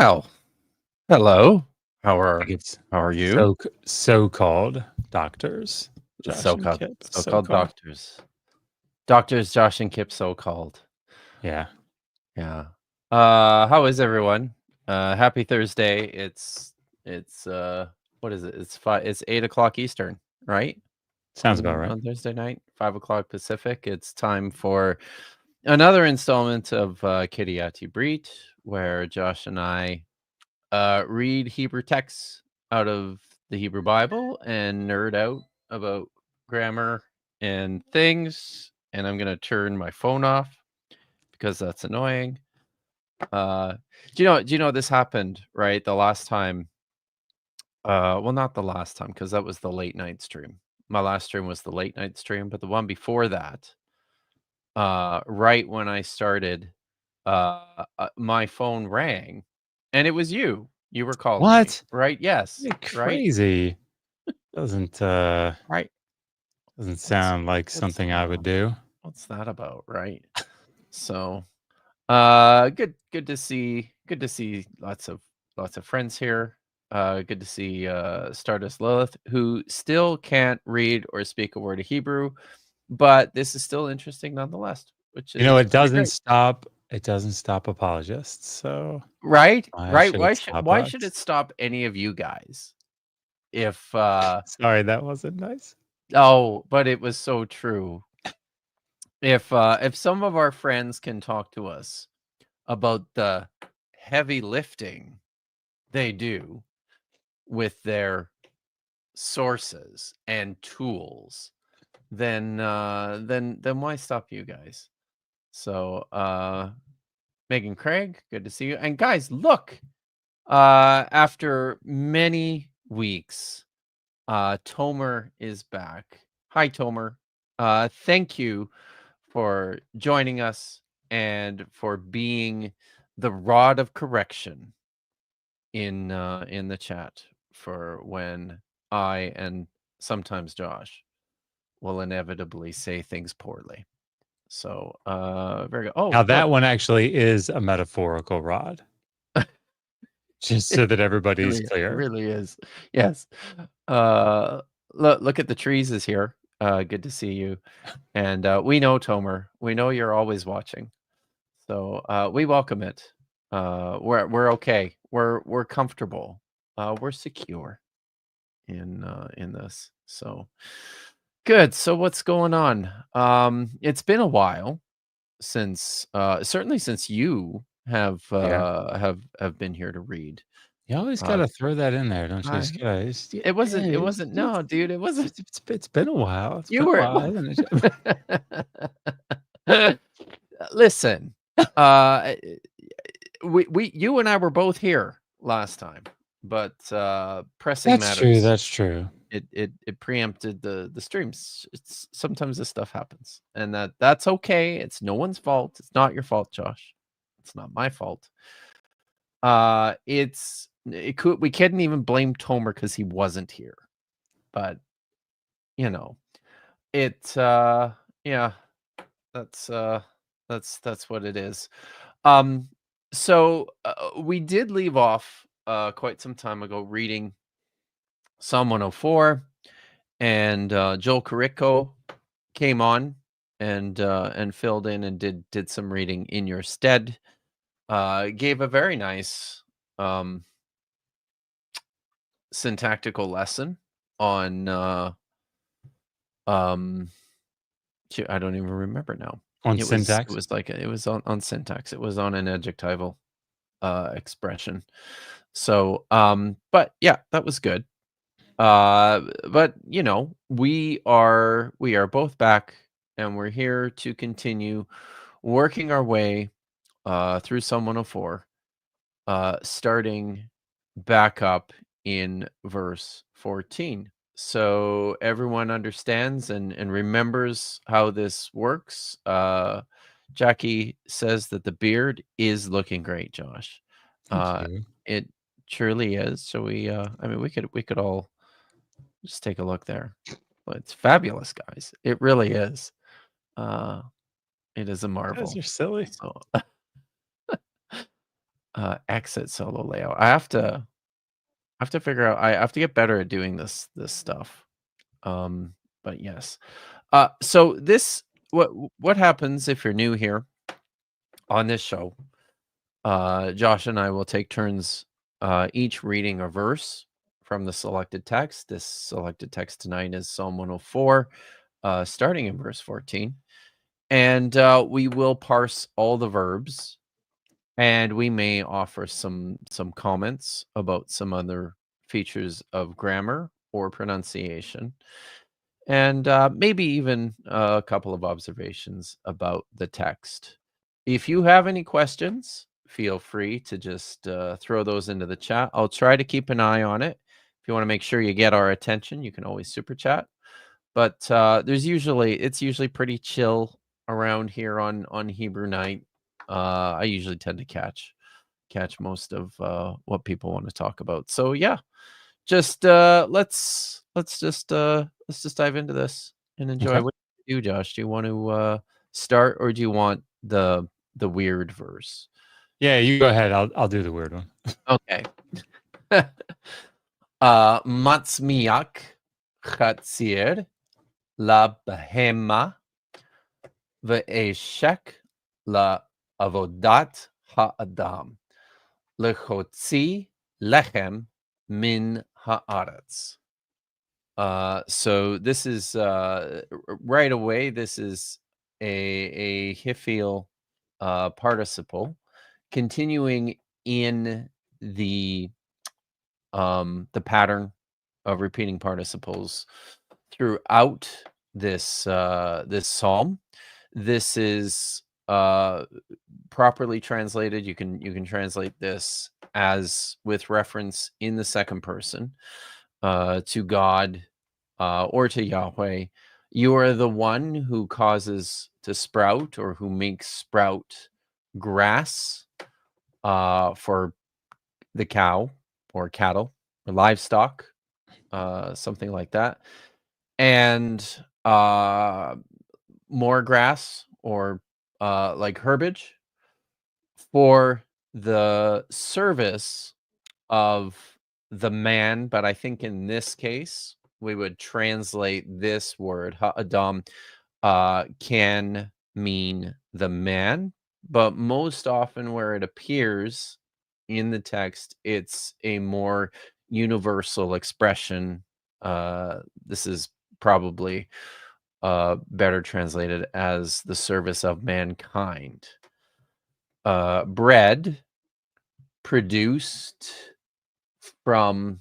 Well, hello. How I are think it's how are you? so-called doctors, Josh and So-called Kip. so-called doctors. Doctors Josh and Kip so-called. Yeah. Yeah. How is everyone? Happy Thursday. It's what is it? It's 8 o'clock Eastern, right? Sounds about right. On Thursday night, 5 o'clock Pacific. It's time for another installment of Kitty at Ibrit, where Josh and I read Hebrew texts out of the Hebrew Bible and nerd out about grammar and things. And I'm gonna turn my phone off because that's annoying. Do you know this happened, right? The last time, well, not the last time, because that was the late night stream. My last stream was the late night stream, but the one before that, right when I started, my phone rang, and it was you. You were calling me, What? right? Yes, You're right, crazy. Doesn't right. doesn't What's sound like what's something I would do. what's that about, right? So, good to see lots of friends here. Good to see Stardust Lilith, who still can't read or speak a word of Hebrew, but this is still interesting nonetheless, which You know, is it pretty doesn't great. stop. It doesn't stop apologists. So Right? why Right? should it stop Why should us? it stop any of you guys? If Sorry, that wasn't nice. oh, but it was so true. If some of our friends can talk to us about the heavy lifting they do with their sources and tools, then why stop you guys? So Megan Craig, good to see you. And guys, look, after many weeks, Tomer is back. Hi, Tomer. Thank you for joining us and for being the rod of correction in the chat for when I and sometimes Josh will inevitably say things poorly. So very good. Oh, Now look. that one actually is a metaphorical rod, just so that everybody's It clear. really is. Yes. Look at the trees is here. Good to see you. And we know Tomer. We know you're always watching. So we welcome it. We're okay. We're comfortable. We're secure in this. So good. So what's going on? It's been a while since certainly since you Yeah. have been here to read. You always Uh, gotta throw that in there, don't you? I, Just gotta, yeah, it wasn't. No, dude, it wasn't. it's been a while. It's You been a were. while, hasn't Listen, uh, you and I were both here last time, but pressing That's true. matters. That's true. It preempted the streams. It's sometimes this stuff happens, and that's okay. It's no one's fault. It's not your fault, Josh. It's not my fault. We couldn't even blame Tomer because he wasn't here, but you know, yeah, that's that's what it is. So we did leave off quite some time ago reading Psalm 104, and Joel Carrico came on and filled in and did some reading in your stead. Gave a very nice syntactical lesson on I don't even remember now. On It syntax. was like it was on syntax. It was on an adjectival expression. So but yeah, that was good. But you know, we are both back and we're here to continue working our way through Psalm 104, starting back up in verse 14. So everyone understands and remembers how this works. Jackie says that the beard is looking great, Josh. Thank Uh, you. it truly is. So I mean, we could all just take a look there. It's fabulous, guys. It really is. Uh, it is a You guys marvel. are silly. So, exit solo layout. I have to figure out. I have to get better at doing this stuff. But yes. So this what happens if you're new here on this show? Josh and I will take turns each reading a verse from the selected text. This selected text tonight is Psalm 104, starting in verse 14. And we will parse all the verbs, and we may offer some comments about some other features of grammar or pronunciation, and maybe even a couple of observations about the text. If you have any questions, feel free to just throw those into the chat. I'll try to keep an eye on it. If you want to make sure you get our attention, you can always super chat. But it's usually pretty chill around here on Hebrew Night. I usually tend to catch most of what people want to talk about. So yeah, just let's just dive into this and enjoy. Okay. What do you do, Josh? Do you want to start, or do you want the weird verse? Yeah, you go ahead. I'll do the weird one. Okay. Matzmiak chatzir la behema ve'eshek la avodat ha'adam lechotzi lechem min haaretz. So this is right away. This is a Hifil participle, continuing in the pattern of repeating participles throughout this this psalm. This is properly translated. You can translate this as with reference in the second person to God or to Yahweh. You are the one who causes to sprout, or who makes sprout grass for the cow or cattle or livestock, something like that, and more grass or like herbage for the service of the man. But I think in this case we would translate this word ha'adam can mean the man, but most often where it appears in the text, it's a more universal expression. This is probably better translated as the service of mankind. Bread produced from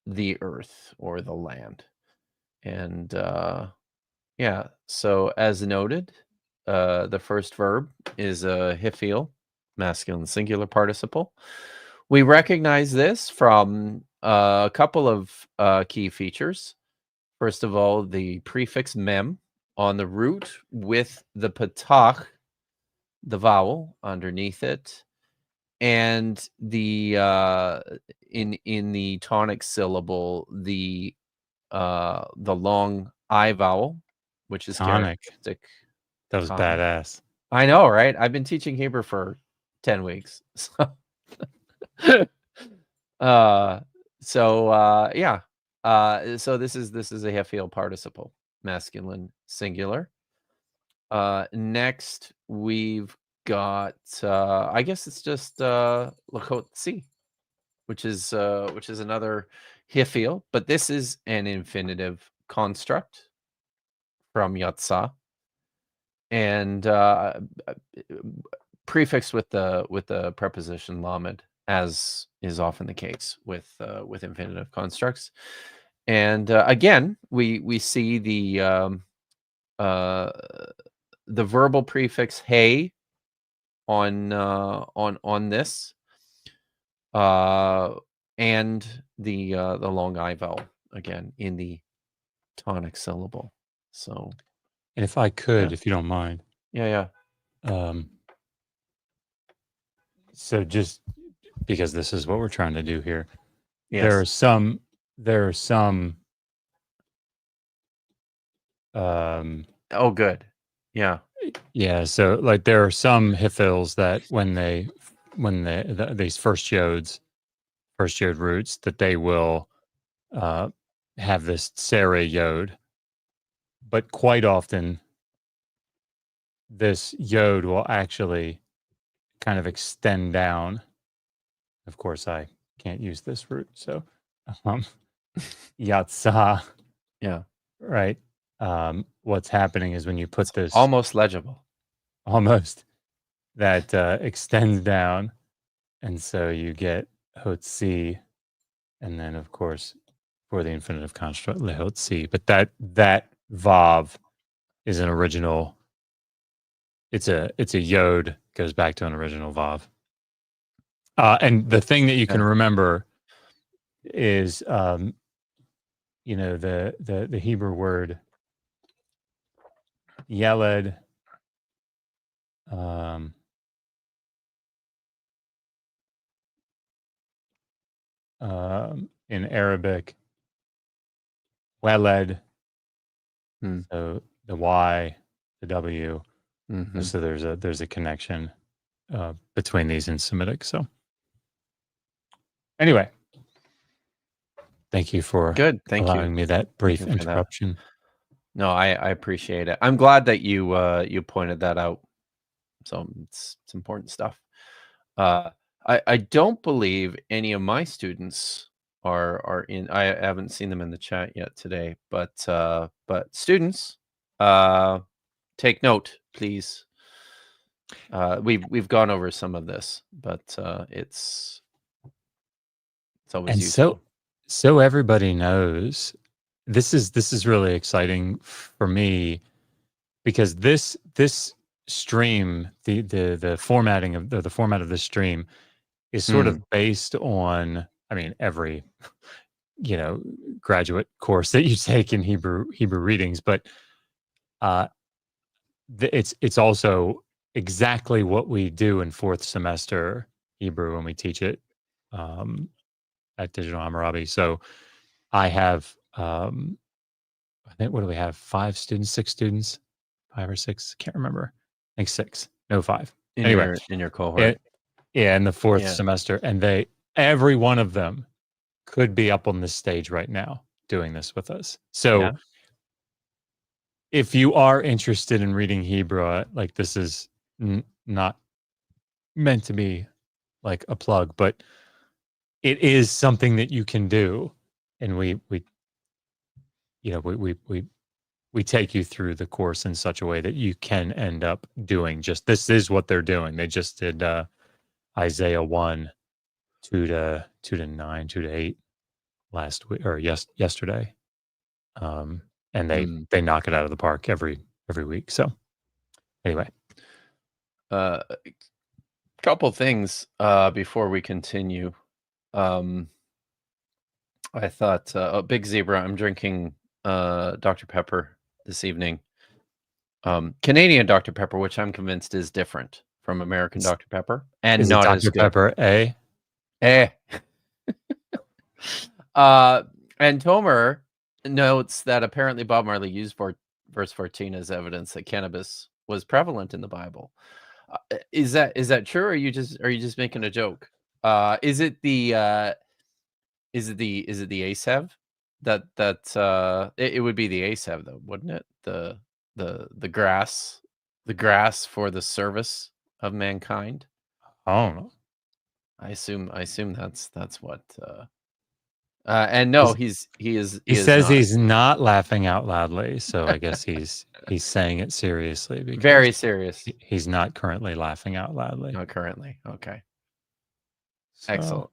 the earth or the land. And yeah, so as noted, the first verb is a Hifil, masculine singular participle. We recognize this from a couple of key features. First of all, the prefix mem on the root with the patach, the vowel underneath it, and the in the tonic syllable, the long I vowel, which is Tonic. characteristic. That was badass. I know, right? I've been teaching Hebrew for 10 weeks. So yeah. So this is a Hifil participle, masculine singular. Next we've got I guess it's just Lakotsi, which is another Hifil, but this is an infinitive construct from Yatsa, and prefixed with the preposition lamed, as is often the case with infinitive constructs. And again, we see the verbal prefix hey on this, and the long I vowel again in the tonic syllable. So, and if I could, if you don't mind, yeah. So just because this is what we're trying to do here, Yes. there are some oh, good. Yeah. Yeah, so like there are some Hifils that when they these first yod roots, that they will have this sere yod, but quite often this yod will actually kind of extend down. Of course, I can't use this root, so yatsa. Yeah. Right. What's happening is when you put this almost legible, that extends down, and so you get hotzi, and then of course for the infinitive construct lehotzi. But that vav is an original. It's a yod, goes back to an original vav. And the thing that you can remember is the Hebrew word yeled, in Arabic, weled, so the Y, the W. So there's a connection between these in Semitic. So anyway, thank you for allowing me that brief interruption. No, I appreciate it. I'm glad that you pointed that out. So it's important stuff. I don't believe any of my students are in. I haven't seen them in the chat yet today, but students, take note, please. We've gone over some of this, but it's always useful. So everybody knows, this is really exciting for me, because this stream, the formatting of the format of this stream is sort of based on, I mean, every graduate course that you take in Hebrew readings, but it's also exactly what we do in fourth semester Hebrew when we teach it at Digital Hammurabi. So I have, I think, what do we have? 5 students, 6 students, 5 or 6? Can't remember. I think 6. No, 5. Anyway, in your cohort. In the fourth semester, and every one of them could be up on this stage right now doing this with us. So if you are interested in reading Hebrew, like, this is not meant to be like a plug, but it is something that you can do, and we take you through the course in such a way that you can end up doing this is what they're doing. They just did Isaiah 1, 2 to 9, 2 to 8 last week, or yesterday. And they knock it out of the park every week. So anyway, couple things before we continue. I thought, Big Zebra, I'm drinking Dr. Pepper this evening. Canadian Dr. Pepper, which I'm convinced is different from American Dr. Pepper, and is not it as Dr. good. Pepper And Tomer notes that apparently Bob Marley used verse 14 as evidence that cannabis was prevalent in the Bible. Is that true, or are you just making a joke? Is it the Asev? It would be the Asev, though, wouldn't it? The grass for the service of mankind. I don't know. I assume that's what. And no, he says he's not laughing out loudly, so I guess he's saying it seriously, because very serious. He's not currently laughing out loudly. Not currently. Okay. So excellent.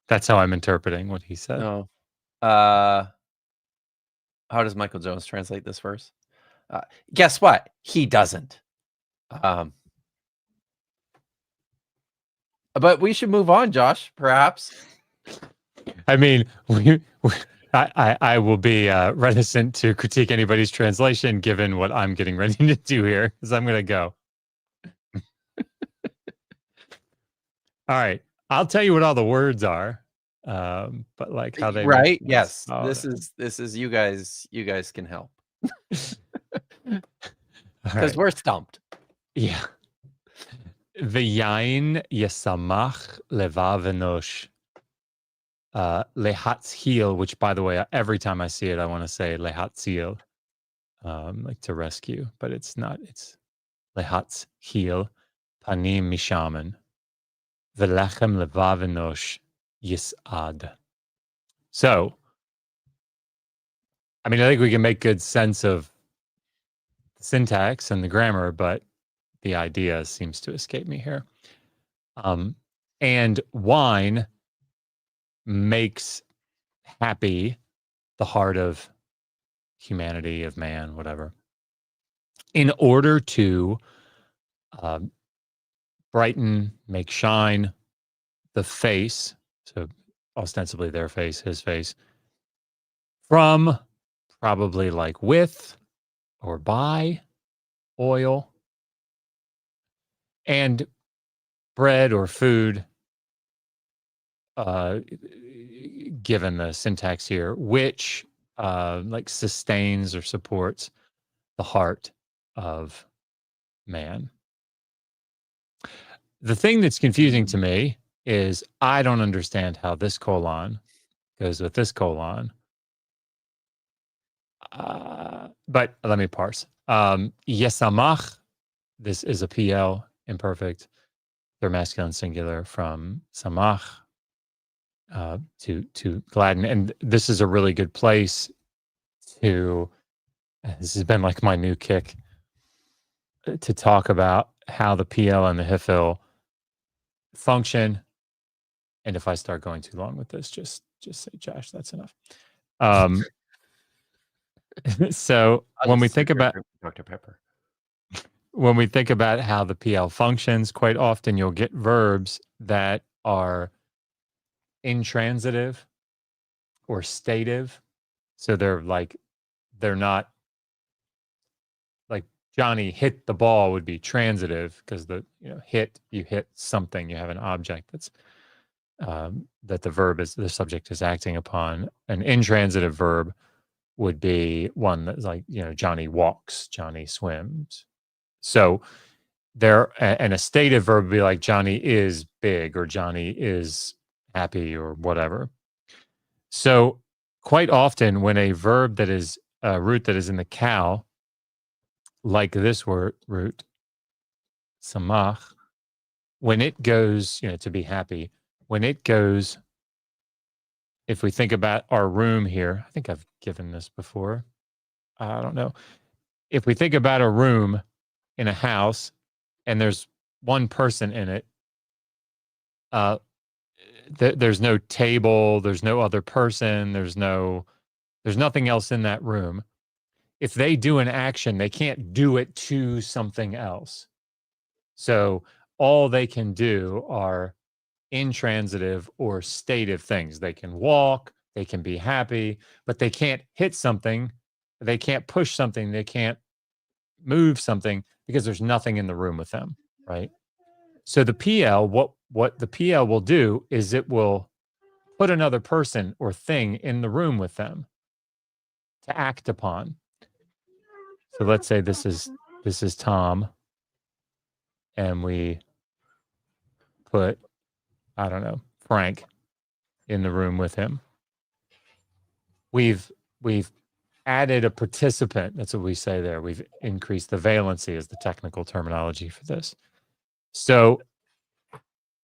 That's how I'm interpreting what he said. No. How does Michael Jones translate this verse? Guess what? He doesn't. But we should move on, Josh, perhaps. I mean, I will be reticent to critique anybody's translation, given what I'm getting ready to do here, because I'm going to go. All right. I'll tell you what all the words are, but like how they right? Yes. This is you guys can help. Because we're stumped. Yeah. V'yain yesamach levav enosh. Lehatzil, which, by the way, every time I see it, I want to say lehatzil, like to rescue, but it's not. It's lehatzil, panim mishaman, v'lechem levav enosh yisad. So, I mean, I think we can make good sense of the syntax and the grammar, but the idea seems to escape me here. And wine makes happy the heart of humanity, of man, whatever, in order to brighten, make shine the face, so ostensibly their face, his face, from probably like with or by oil and bread or food, given the syntax here, which like sustains or supports the heart of man. The thing that's confusing to me is I don't understand how this colon goes with this colon. But let me parse. Yesamach, this is a PL, imperfect. They're masculine singular from samach, to gladden. And this is a really good place to, this has been like my new kick, to talk about how the PL and the HIFIL function. And if I start going too long with this, just say, Josh, that's enough. So when we think about Dr. Pepper, when we think about how the PL functions, quite often you'll get verbs that are intransitive or stative. So they're not like Johnny hit the ball would be transitive, because you hit something, you have an object that's that the subject is acting upon. An intransitive verb would be one that's like, Johnny walks, Johnny swims. So and a stative verb would be like Johnny is big or Johnny is happy or whatever. So quite often when a verb that is a root that is in the cow, like this word root, samach, when it goes, to be happy, when it goes, if we think about our room here, I think I've given this before. I don't know. If we think about a room in a house and there's one person in it, there's no table, there's no other person, there's nothing else in that room. If they do an action, they can't do it to something else. So all they can do are intransitive or stative things. They can walk, they can be happy, but they can't hit something, they can't push something, they can't move something, because there's nothing in the room with them, right? So the PL, what the PL will do is it will put another person or thing in the room with them to act upon. So let's say this is Tom, and we put, I don't know, Frank in the room with him. We've added a participant. That's what we say there. We've increased the valency, is the technical terminology for this. So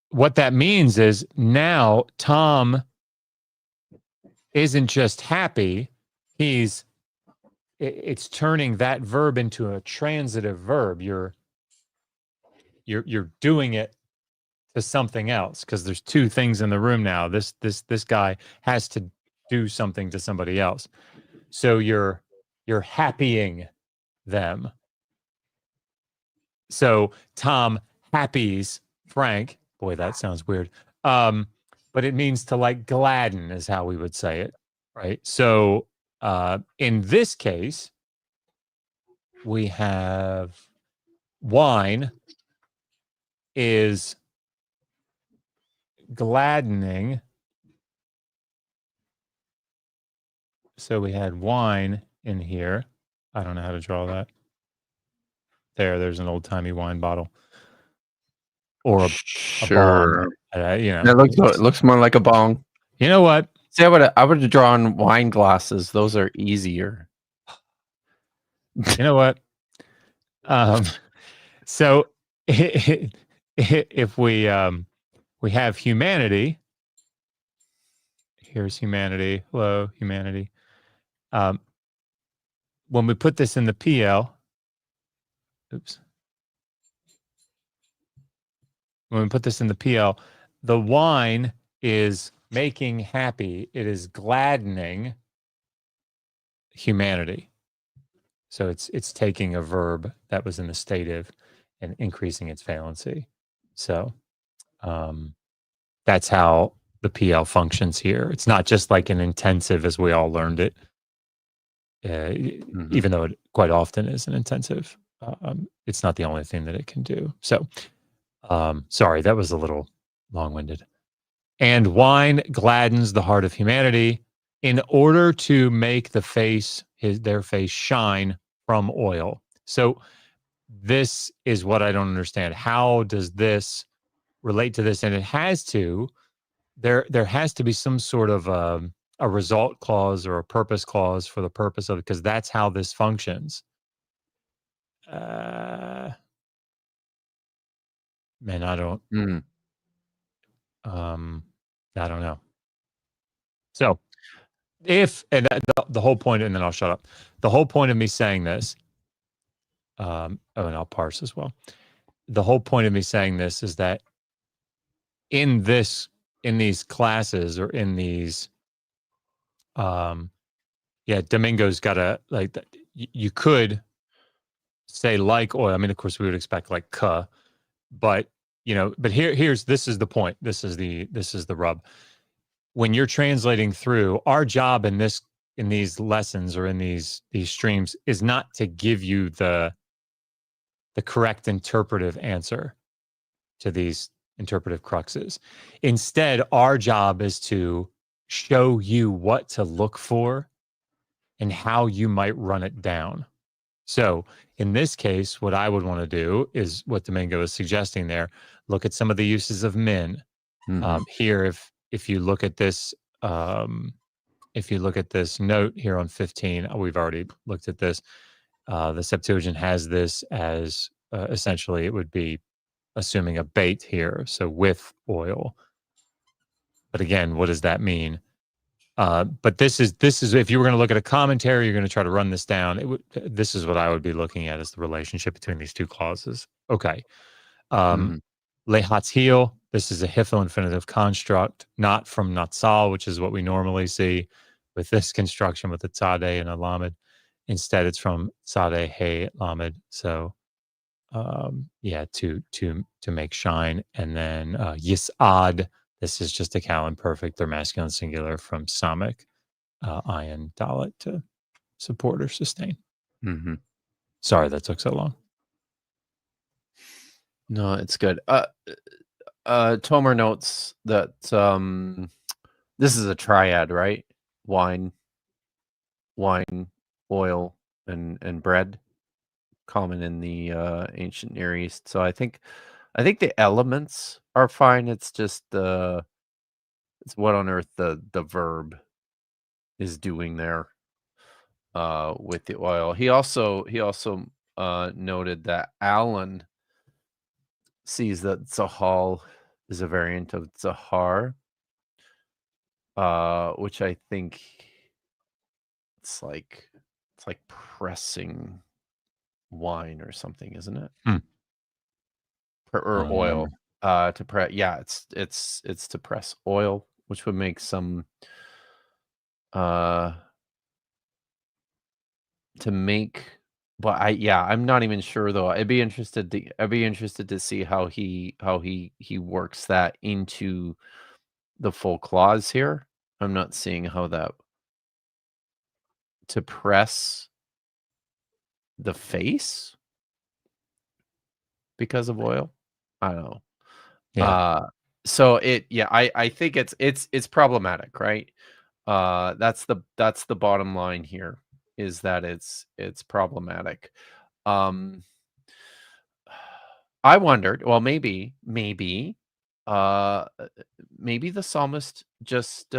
what that means is now Tom isn't just happy, it's turning that verb into a transitive verb. You're doing it to something else, because there's two things in the room now. This guy has to do something to somebody else. So you're happying them. So Tom happies Frank. Boy, that sounds weird. But it means to like gladden, is how we would say it, right? So in this case, we have wine is gladdening. So we had wine in here. I don't know how to draw that. There's an old-timey wine bottle. or a Sure. bomb. You know, It looks more like a bong. You know what? See, I would have drawn wine glasses. Those are easier. You know what? So if we have humanity, here's humanity. Hello, humanity. When we put this in the PL, oops. When we put this in the PL, the wine is making happy. It is gladdening humanity. So it's taking a verb that was in the stative and increasing its valency. So that's how the PL functions here. It's not just like an intensive as we all learned it, even though it quite often is an intensive. It's not the only thing that it can do. So sorry, that was a little long-winded. And wine gladdens the heart of humanity in order to make their face shine from oil. So this is what I don't understand. How does this relate to this? And it has to. There has to be some sort of a result clause or a purpose clause for the purpose of it, because that's how this functions. Man, I don't. I don't know. So the whole point, and then I'll shut up. The whole point of me saying this, and I'll parse as well. The whole point of me saying this is that in these classes or in these, Domingo's got a, like, you could say like oil. I mean, of course, we would expect like ka, but this is the point. This is the rub. When you're translating through, our job in these lessons or in these streams is not to give you the correct interpretive answer to these interpretive cruxes. Instead, our job is to show you what to look for and how you might run it down. So in this case, what I would want to do is what Domingo is suggesting there. Look at some of the uses of min. Here, if you look at this, note here on 15, we've already looked at this. The Septuagint has this as essentially it would be assuming a bait here, so with oil. But again, what does that mean? But this is if you were going to look at a commentary, you're going to try to run this down. This is what I would be looking at as the relationship between these two clauses. Okay. Lehatzil, this is a hypho infinitive construct, not from natsal, which is what we normally see with this construction with the tzadeh and a lamed. Instead, it's from tzadeh he lamed. So, to make shine. And then yisad, this is just a Callan perfect. They're masculine singular from samek, ayin dalet to support or sustain. Sorry that took so long. No, it's good. Tomer notes that this is a triad, right? Wine, oil, and bread, common in the ancient Near East. So I think the elements are fine. It's just it's what on earth the verb is doing there with the oil. He also noted that Alan sees that Zahal is a variant of Zahar, which I think it's like pressing wine or something, isn't it? Or oil to press. Yeah, it's to press oil, which would make some to make. But I'm not even sure though. I'd be interested to see how he works that into the full clause here. I'm not seeing how that to press the face because of oil. I don't know. Yeah. So I think it's problematic, right? That's the bottom line here, is that it's problematic. I wondered, well, maybe the psalmist just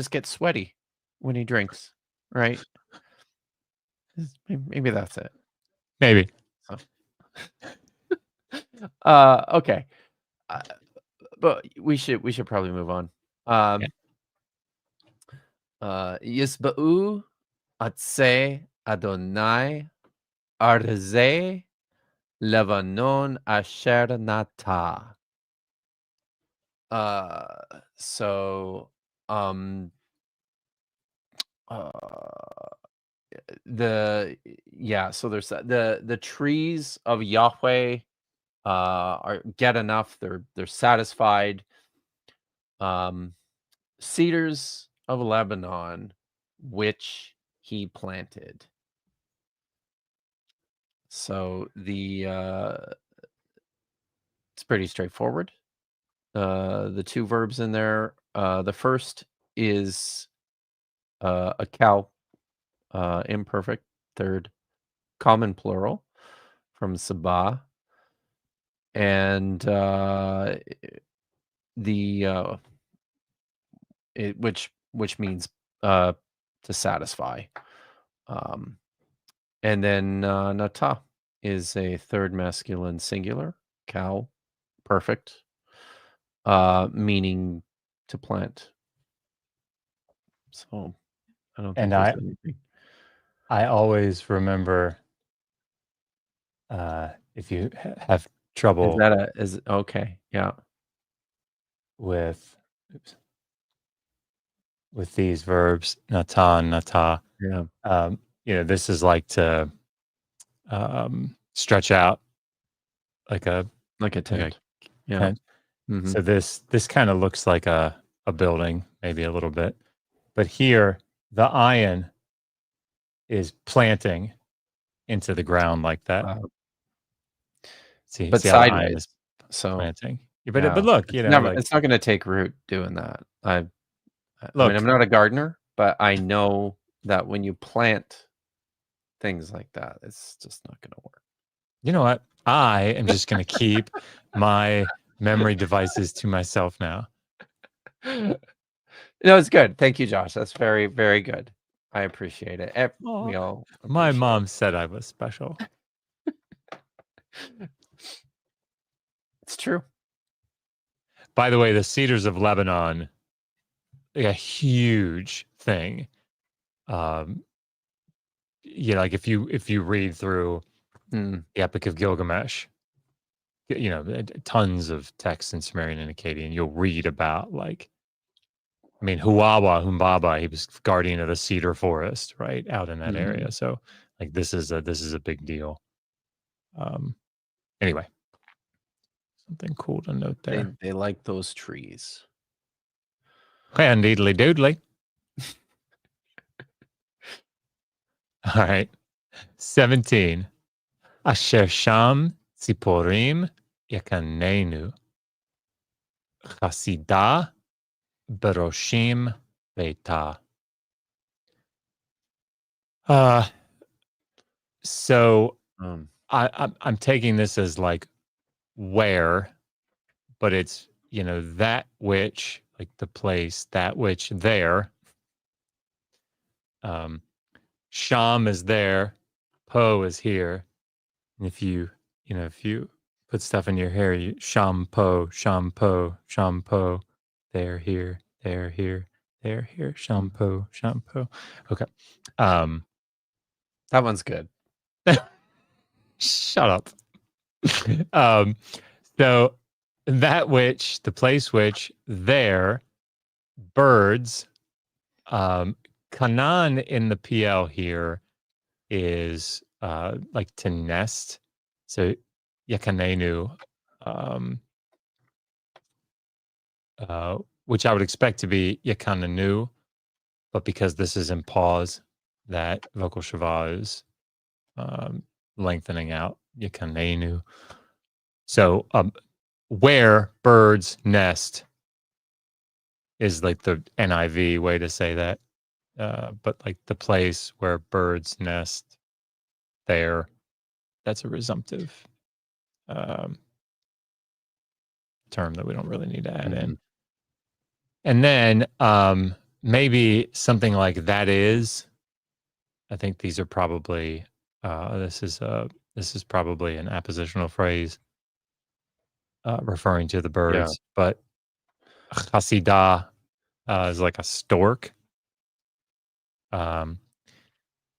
gets sweaty when he drinks, right? Maybe that's it. Maybe. So. Okay. But we should probably move on. Yisba'u atse Adonai arze Levanon asher nata. So so there's the trees of Yahweh are get enough, they're satisfied. Cedars of Lebanon, which he planted. So it's pretty straightforward. The two verbs in there. The first is a cow, imperfect. Third, common plural from Sabah, and which means to satisfy. And then nata is a third masculine singular, cow, perfect, meaning to plant. So I don't think there's anything. I always remember if you have trouble okay, yeah, with these verbs, nata and nata. Yeah. This is like to stretch out like a tent. Yeah. Tent. Mhm. So this kind of looks like a building, maybe a little bit. But here, the ion is planting into the ground like that. See But how the ion is so planting. But look, it's not going to take root doing that. I mean, I'm not a gardener, but I know that when you plant things like that, it's just not going to work. You know what? I am just going to keep my memory devices to myself now. No, it's good. Thank you, Josh. That's very, very good. I appreciate it. We all my mom said I was special. It's true. By the way, the Cedars of Lebanon, a huge thing. Like if you read through the Epic of Gilgamesh, tons of texts in Sumerian and Akkadian, you'll read about Humbaba, he was guardian of the cedar forest, right, out in that area. So this is a big deal. Anyway, something cool to note there. They like those trees. And deedly doodly. All right. 17. Asher sham tziporim yakanenu. Chasida beroshim beita. So I'm taking this as like where, but it's that which, like the place, that which there. Sham is there, po is here, and if you put stuff in your hair, you shampoo, there, here, there, here, there, here, shampoo. Okay, that one's good. Shut up. So that which, the place which, there, birds. Kanan in the PL here is like to nest. So yakanenu, which I would expect to be yakananu, but because this is in pause, that vocal shava is lengthening out, yakanenu. So where birds nest is like the NIV way to say that. But like the place where birds nest, there, that's a resumptive term that we don't really need to add in. And then maybe something like that is. I think these are probably this is probably an appositional phrase referring to the birds, but chasida is like a stork. And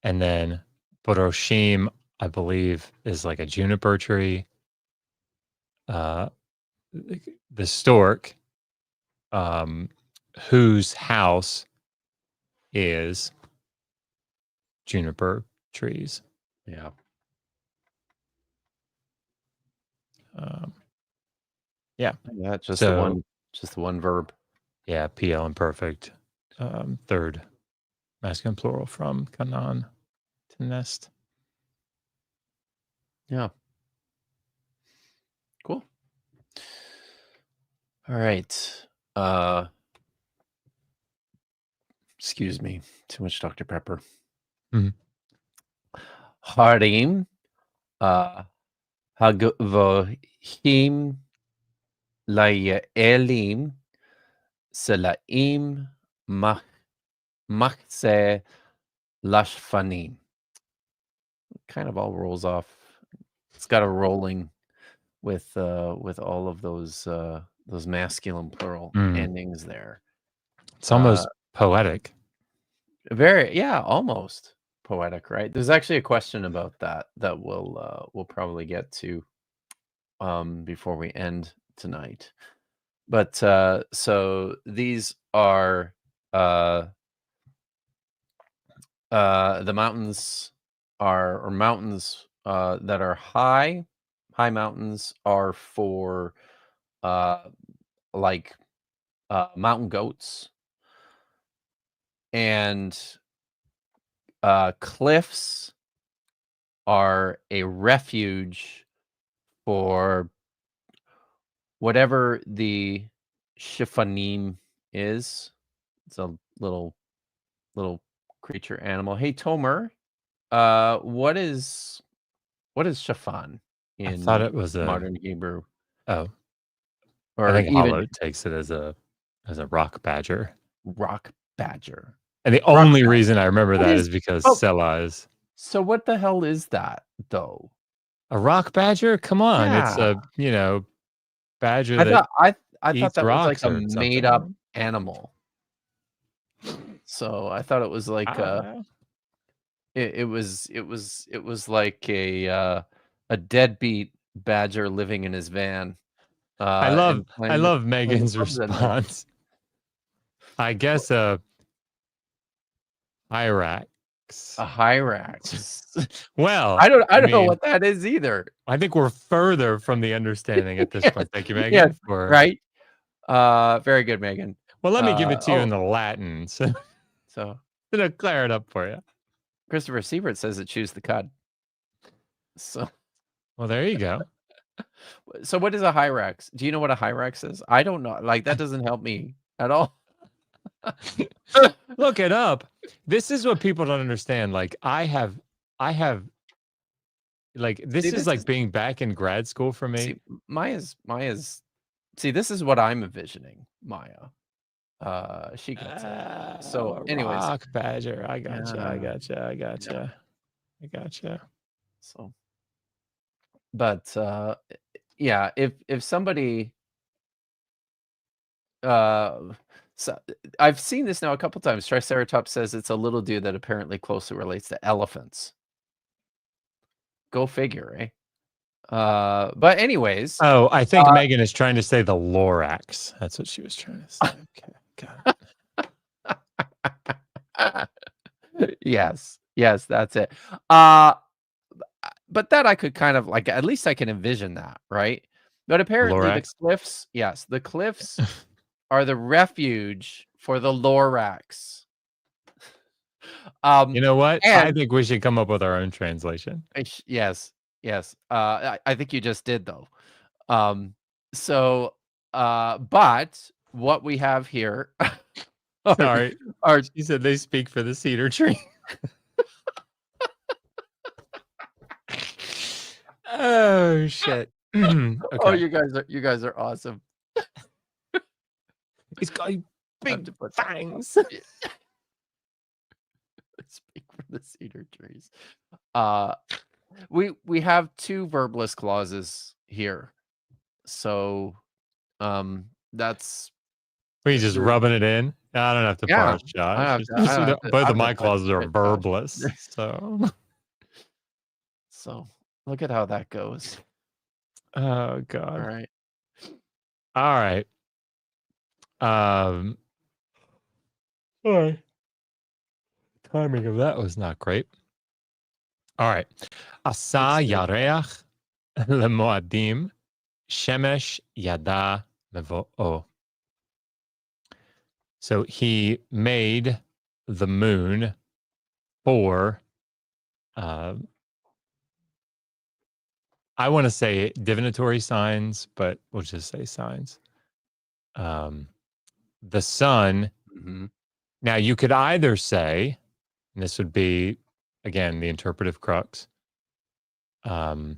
then Boroshim, I believe, is like a juniper tree. The stork, whose house is juniper trees. Yeah. Yeah, just the one verb. Yeah, PL imperfect. Third masculine plural from Kanan to nest. Yeah. Cool. All right. Excuse me. Too much Dr. Pepper. Harim Hagvohim Layelim Selaim Machse Lashfanim. Kind of all rolls off. It's got a rolling with all of those masculine plural endings there. It's almost poetic. Almost poetic, right? There's actually a question about that we'll probably get to before we end tonight. But so these are the mountains that are high. High mountains are for mountain goats, and cliffs are a refuge for whatever the Shiphanim is. It's a little creature animal. Hey, Tomer, what is Shaphan in I thought it was a modern Hebrew? Oh, or I think even Hollow takes it as a rock badger. Rock badger. And the only reason I remember that is because Selah is. So what the hell is that, though? A rock badger? Come on, it's a badger I thought that was like a made up animal. So I thought it was like it was like a deadbeat badger living in his van. I love Megan's response. I guess a hyrax. A hyrax. Well, I don't know what that is either. I think we're further from the understanding at this point. Thank you, Megan. Yes, right. Very good, Megan. Well, let me give it to you in the Latin, so to clear it up for you. Christopher Siebert says it chews the cud. So, well, there you go. So, what is a hyrax? Do you know what a hyrax is? I don't know. Like, that doesn't help me at all. Look it up. This is what people don't understand. Like, I have like this is like being back in grad school for me. See, Maya's. See, this is what I'm envisioning, Maya. She gets it. So, anyways, rock badger. I gotcha. So, but yeah, if somebody, so I've seen this now a couple times. Triceratops says it's a little dude that apparently closely relates to elephants. Go figure, eh? But anyways. Oh, I think Megan is trying to say the Lorax. That's what she was trying to say. Okay, got it. Yes, that's it. But that I could kind of like, at least I can envision that, right? But apparently the cliffs are the refuge for the Lorax. You know what? I think we should come up with our own translation. Yes. I think you just did, though. But what we have here she said they speak for the cedar tree. Oh shit. Okay. Oh, you guys are awesome. He's got big fangs. Speak for the cedar trees. We have 2 verbless clauses here. So that's Were you just rubbing it in? I don't have to parse, Josh. Both of my clauses are verbless. So look at how that goes. Oh God. All right. All right. Timing of that was not great. All right. Asa yareach lemoadim shemesh yada mevo'o. So he made the moon for, I want to say divinatory signs, but we'll just say signs. The sun. Mm-hmm. Now you could either say, and this would be, again, the interpretive crux. You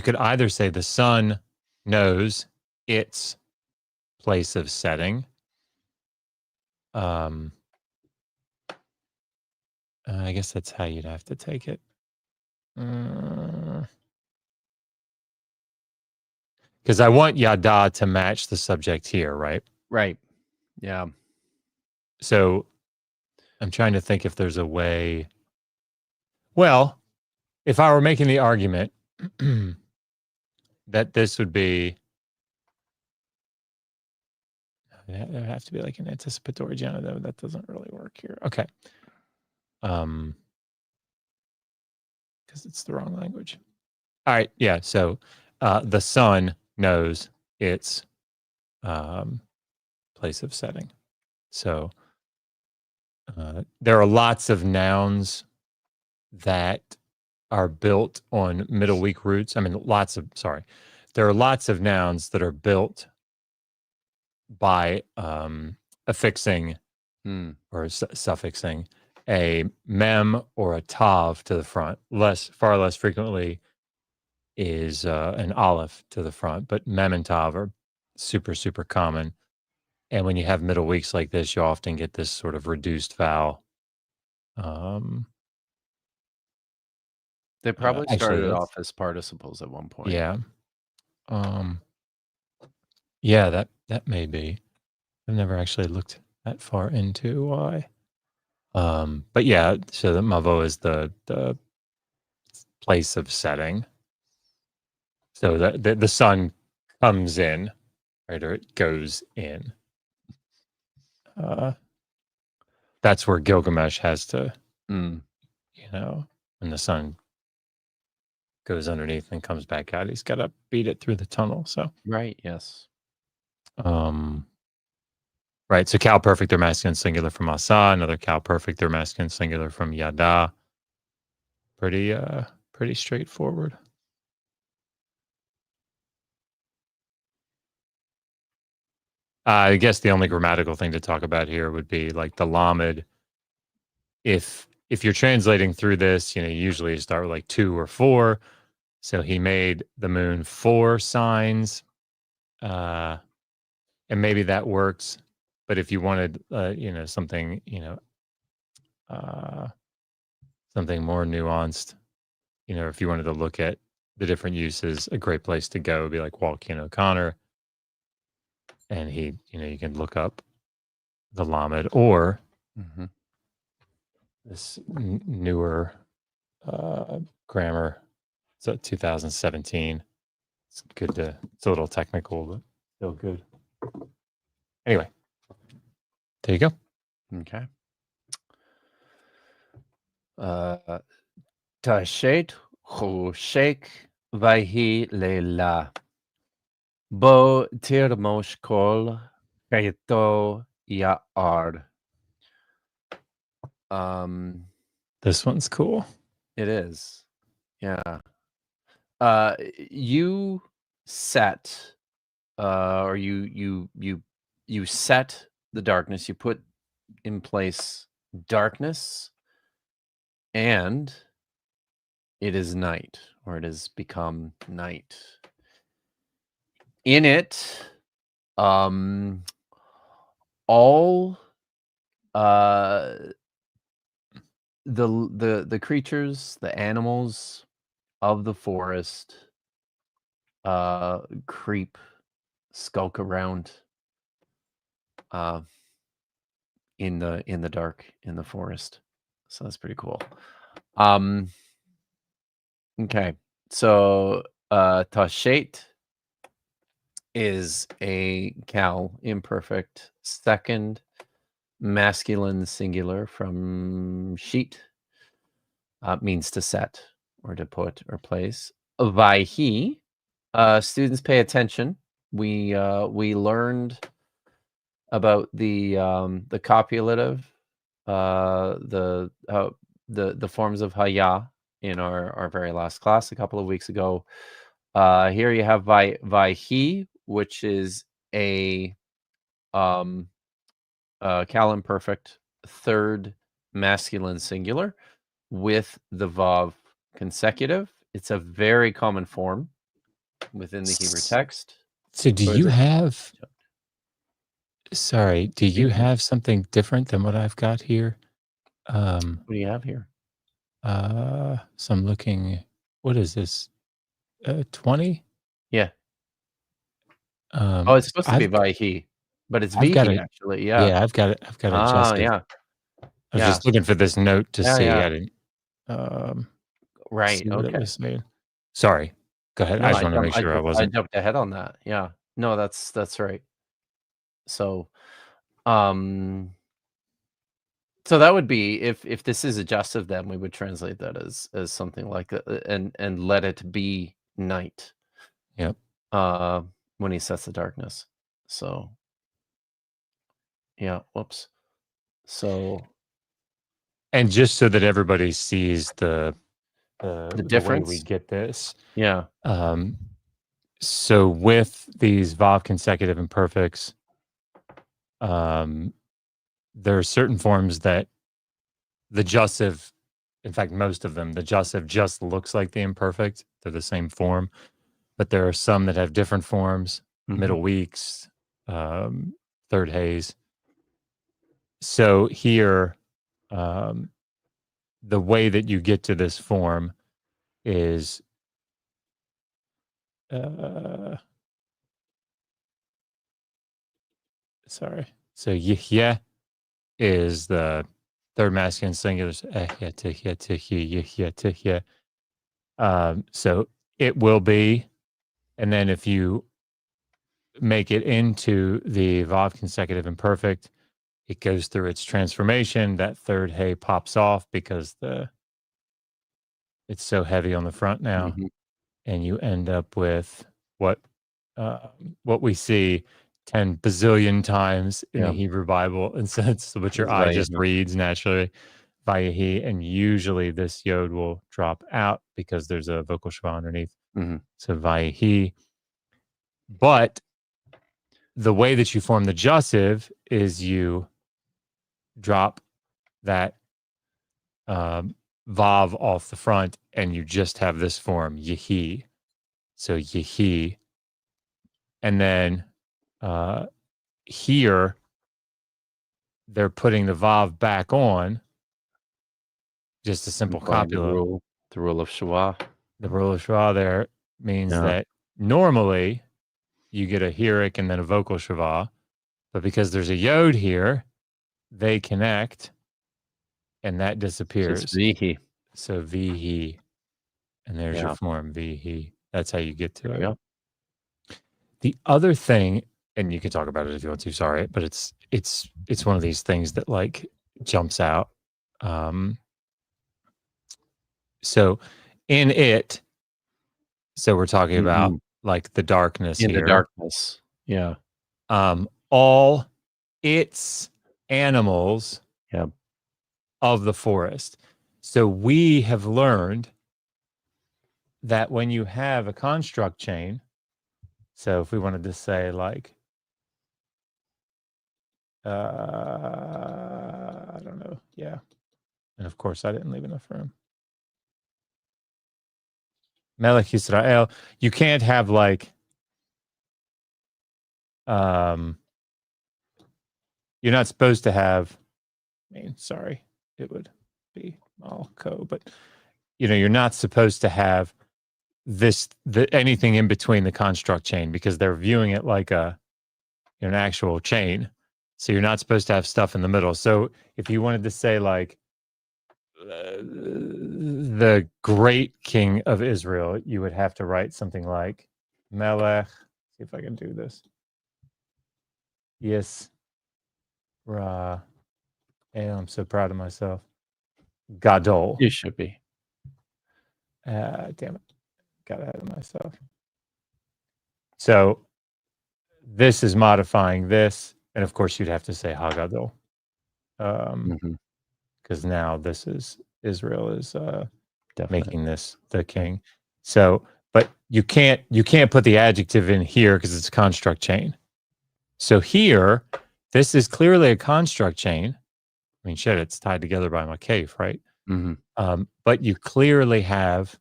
could either say the sun knows its place of setting. I guess that's how you'd have to take it. Because I want yada to match the subject here, right? Right. Yeah. So I'm trying to think if there's a way. Well, if I were making the argument that this would be, there would have to be like an anticipatory genitive. That doesn't really work here. Okay. Because it's the wrong language. All right. Yeah. So the sun knows its place of setting. So there are lots of nouns that are built on middle weak roots. I mean, there are lots of nouns that are built by affixing or suffixing a mem or a tav to the front. Far less frequently is an aleph to the front, but mem and tav are super, super common. And when you have middle weeks like this, you often get this sort of reduced vowel. They probably started off as participles at one point. Yeah. Yeah, that may be. I've never actually looked that far into why. But yeah, so the mavo is the place of setting. So the sun comes in, right, or it goes in. That's where Gilgamesh has to, when the sun goes underneath and comes back out, he's got to beat it through the tunnel. So right, yes. Right, so cow perfect, they're masculine singular from asa. Another cow perfect, they're masculine singular from yada. Pretty straightforward. I guess the only grammatical thing to talk about here would be like the lamed. If you're translating through this, usually you start with like 2 or 4. So he made the moon 4 signs, and maybe that works. But if you wanted, something, something more nuanced, if you wanted to look at the different uses, a great place to go would be like Walkin O'Connor. And he, you can look up the lamed or this newer grammar. So 2017. It's good it's a little technical, but still good. Anyway, there you go. Okay. Tashet Choshek Vaihi Leila Bo Tirmosh Kol Kaito Ya'ar. This one's cool. It is. Yeah. You set or you set the darkness, you put in place darkness and it is night, or it has become night. In it, all the creatures, the animals of the forest creep, skulk around in the dark in the forest. So that's pretty cool. Okay. So Tashet is a cal imperfect second masculine singular from sheet. Means to set or to put or place. Vaihi, students pay attention. We learned about the copulative, the forms of haya in our very last class a couple of weeks ago. Here you have vaihi, which is a cal imperfect third masculine singular with the vav consecutive. It's a very common form within the Hebrew text. So do Or you is it? have, sorry, do you Speak now. have something different than what I've got here? What do you have here? So I'm looking, what is this? 20? Yeah. Oh, it's supposed to be I've vaihi, but it's I've got vihi it. actually. Yeah. Yeah, I've got it Ah, adjusted. yeah. I was Yeah. just looking for this note to Yeah, see. yeah. I didn't Right. see what it Okay. was saying. Sorry. Go ahead. I No, just wanted to make sure I I wasn't. jumped ahead on that. Yeah. No, that's right. So, um, so that would be if this is adjustive, then we would translate that as something like and let it be night. Yep. Uh, when he sets the darkness. So yeah. Whoops. So And just so that everybody sees the the way we difference. get this. Yeah. So with these Vav consecutive imperfects, there are certain forms that the jussive, in fact, most of them, the jussive just looks like the imperfect. They're the same form, but there are some that have different forms, middle weeks, third haze. So here, the way that you get to this form is sorry. So Yihya is the third masculine singular. So it will be, and then if you make it into the Vav consecutive imperfect, it goes through its transformation. That third hey pops off because it's so heavy on the front now, and you end up with what we see 10 bazillion times in the Hebrew Bible, and so it's what your It's eye just Vayihi. reads naturally, Vayehi, and usually this yod will drop out because there's a vocal shva underneath. So Vayehi. But the way that you form the jussive is you drop that vav off the front, and you just have this form, Yehi. So Yehi. And then here, they're putting the vav back on, just a simple Applying copula. the rule of Shua. The rule of shva there means that normally you get a hierik and then a vocal shva, but because there's a yod here, they connect, and that disappears. It's Vihi. So vihi, and there's your form vihi. That's how you get to it. The other thing, and you can talk about it if you want to. Sorry, but it's one of these things that like jumps out. So in it, so we're talking about like the darkness In here. the darkness. Yeah. All its animals of the forest. So we have learned that when you have a construct chain, so if we wanted to say like, I don't know. Yeah. And of course I didn't leave enough room. Melech Yisrael. You can't have like you're not supposed to have, sorry, it would be Malco, but you're not supposed to have anything in between the construct chain, because they're viewing it like an actual chain. So you're not supposed to have stuff in the middle. So if you wanted to say like the great king of Israel, you would have to write something like Melech. See if I can do this. Yes. Ra. I'm so proud of myself. Gadol. You should be. Damn it. Got ahead of myself. So this is modifying this. And of course, you'd have to say Hagadol. Because now this is Israel is making this the king. So, but you can't put the adjective in here because it's a construct chain. So here, this is clearly a construct chain. I mean, shit, it's tied together by Makef, right? But you clearly have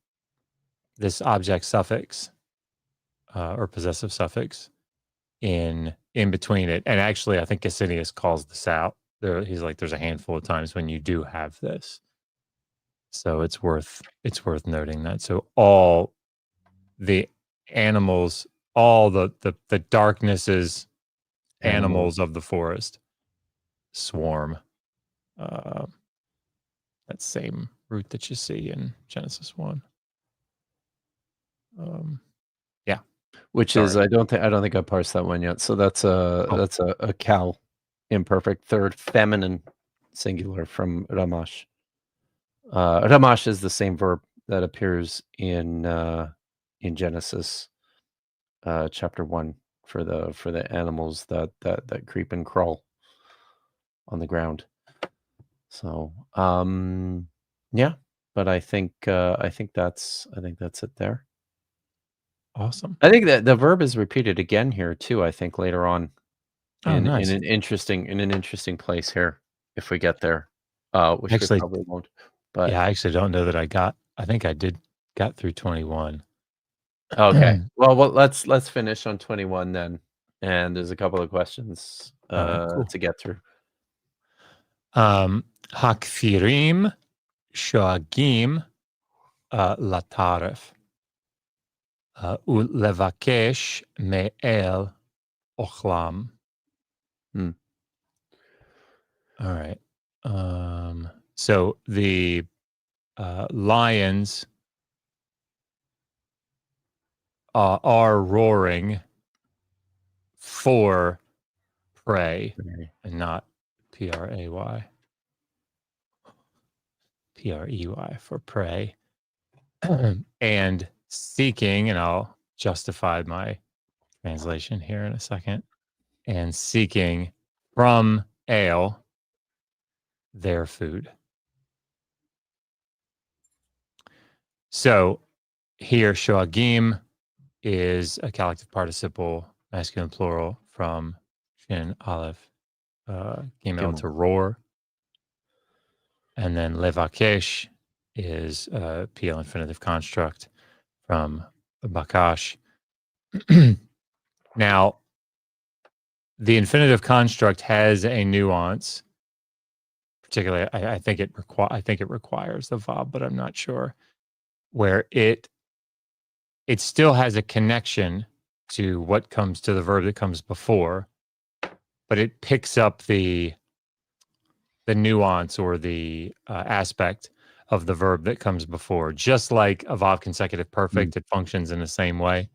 this object suffix or possessive suffix in between it. And actually, I think Asinius calls this out. He's like, there's a handful of times when you do have this. So it's worth noting that. So all the animals, all the darknesses, animals of the forest swarm. That same root that you see in Genesis 1. Yeah. Which is I don't think I parsed that one yet. So that's a cow, imperfect third feminine singular from Ramash. Ramash is the same verb that appears in Genesis chapter 1 for the animals that creep and crawl on the ground. So yeah, but I think that's it there. Awesome. I think that the verb is repeated again here too. I think later on nice. in an interesting place here if we get there, which Actually, we probably won't. But yeah, I actually don't know that I think I got through 21. Okay. Well, let's finish on 21 then, and there's a couple of questions cool. to get through. Hakfirim shoagim lataref ulevakesh me'el ochlam. All right. So the lions are roaring for prey, and not P-R-A-Y. P-R-E-Y for prey. And seeking, and I'll justify my translation here in a second, and seeking from ale their food. So here, shoagim is a collective participle, masculine plural, from shin, aleph, gimel to roar. And then levakesh is a PL infinitive construct from bakash. Now, the infinitive construct has a nuance. Particularly, I think it requires the vav, but I'm not sure. Where it still has a connection to what comes to the verb that comes before, but it picks up the nuance or the aspect of the verb that comes before. Just like a vav consecutive perfect, it functions in the same way.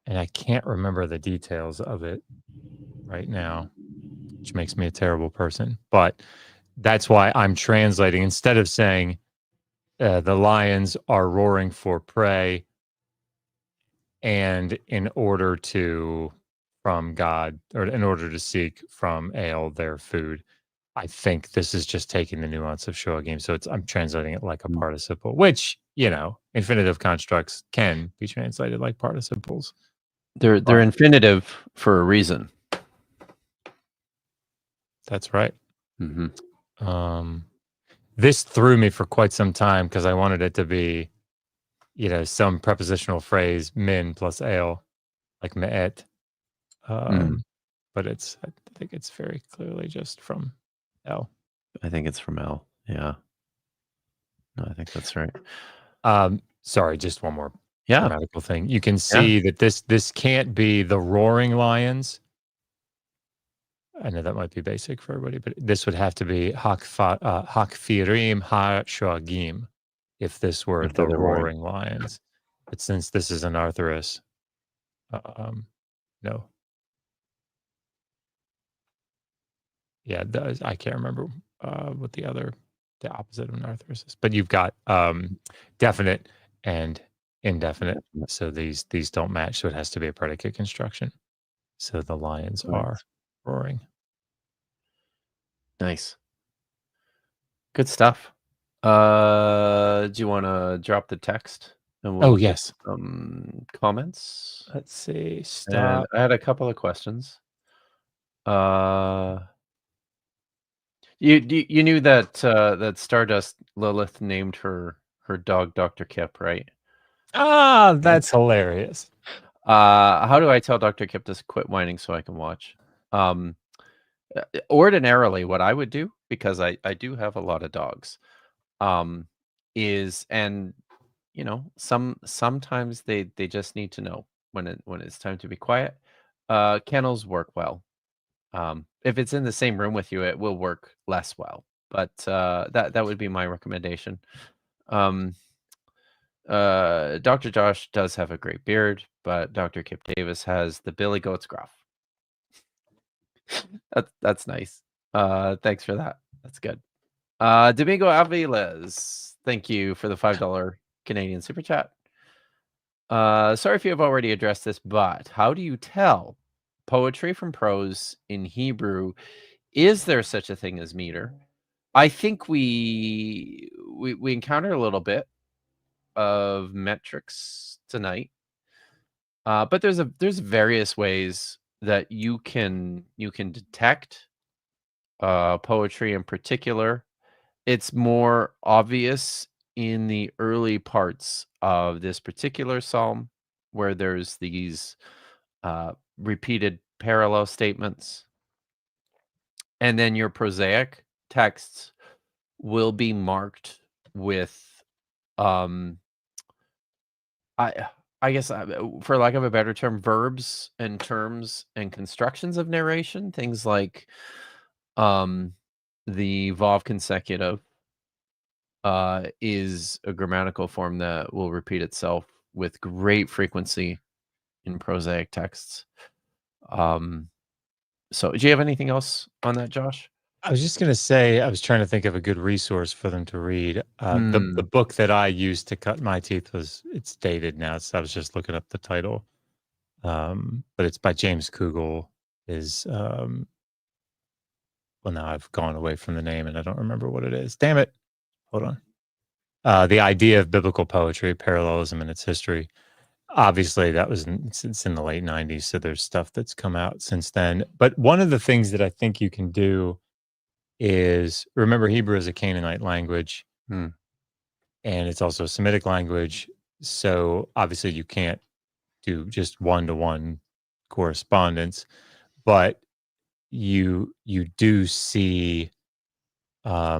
And I can't remember the details of it right now, which makes me a terrible person. But that's why I'm translating. Instead of saying the lions are roaring for prey, and in order to from God, or in order to seek from ale their food, I think this is just taking the nuance of shoagim. So I'm translating it like a participle, which, infinitive constructs can be translated like participles. They're infinitive for a reason. That's right. This threw me for quite some time because I wanted it to be, some prepositional phrase min plus ale, like me'et. But I think it's very clearly just from L. I think it's from L. Yeah. No, I think that's right. Sorry, just one more Yeah. grammatical thing. You can see that this can't be the roaring lions. I know that might be basic for everybody, but this would have to be hakfirim ha-shoagim if this were If the they're roaring lions. But since this is an Arthurus, no. Yeah, I can't remember what the opposite of an Arthurus is. But you've got definite and indefinite. So these don't match. So it has to be a predicate construction. So the lions are roaring. Nice. Good stuff. Do you want to drop the text? And we'll look at Yes. some comments. Let's see. And Stop. I had a couple of questions. You knew that that Stardust Lilith named her dog Dr. Kipp, right? That's hilarious. How do I tell Dr. Kipp to quit whining so I can watch? Ordinarily, what I would do, because I do have a lot of dogs, is, and sometimes they just need to know when it's time to be quiet. Kennels work well. If it's in the same room with you, it will work less well. But that would be my recommendation. Dr. Josh does have a great beard, but Dr. Kipp Davis has the Billy Goat's gruff. That's nice. Thanks for that. That's good. Domingo Aviles, thank you for the $5 Canadian super chat. Sorry if you have already addressed this, but how do you tell poetry from prose in Hebrew? Is there such a thing as meter? I think we encountered a little bit of metrics tonight, but there's various ways that you can detect poetry in particular. It's more obvious in the early parts of this particular psalm, where there's these repeated parallel statements, and then your prosaic texts will be marked with I guess, for lack of a better term, verbs and terms and constructions of narration, things like the Vav consecutive is a grammatical form that will repeat itself with great frequency in prosaic texts. So do you have anything else on that, Josh? I was just going to say, I was trying to think of a good resource for them to read. The book that I used to cut my teeth it's dated now. So I was just looking up the title. But it's by James Kugel. Well, now I've gone away from the name and I don't remember what it is. Damn it. Hold on. The Idea of Biblical Poetry, Parallelism and Its History. Obviously, it's in the late 90s, so there's stuff that's come out since then. But one of the things that I think you can do is, remember, Hebrew is a Canaanite language, and it's also a Semitic language. So obviously you can't do just one-to-one correspondence, but you do see, I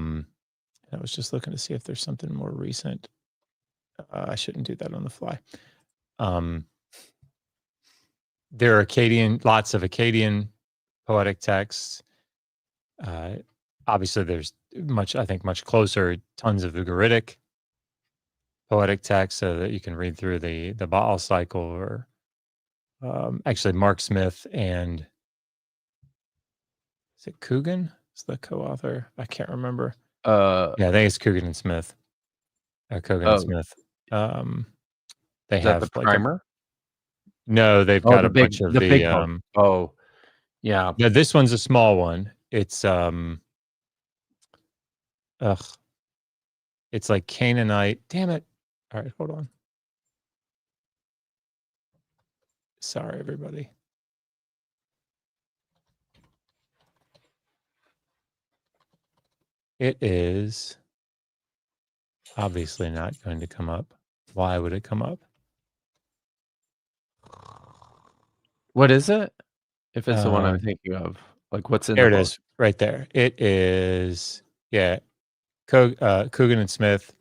was just looking to see if there's something more recent. I shouldn't do that on the fly. There are lots of Akkadian poetic texts. Obviously, there's much closer, tons of Ugaritic poetic texts, so that you can read through the Baal cycle, or actually Mark Smith and is it Coogan? Is the co-author? I can't remember. Yeah, I think it's Coogan and Smith. Coogan and Smith. They have the primer. No, they've got a bunch of the big book. Oh, yeah. No, this one's a small one. It's it's like Canaanite. Damn it. All right, hold on. Sorry, everybody. It is obviously not going to come up. Why would it come up? What is it? If it's the one I'm thinking of, like what's in the There it book? is, right there. It is, Coogan and Smith,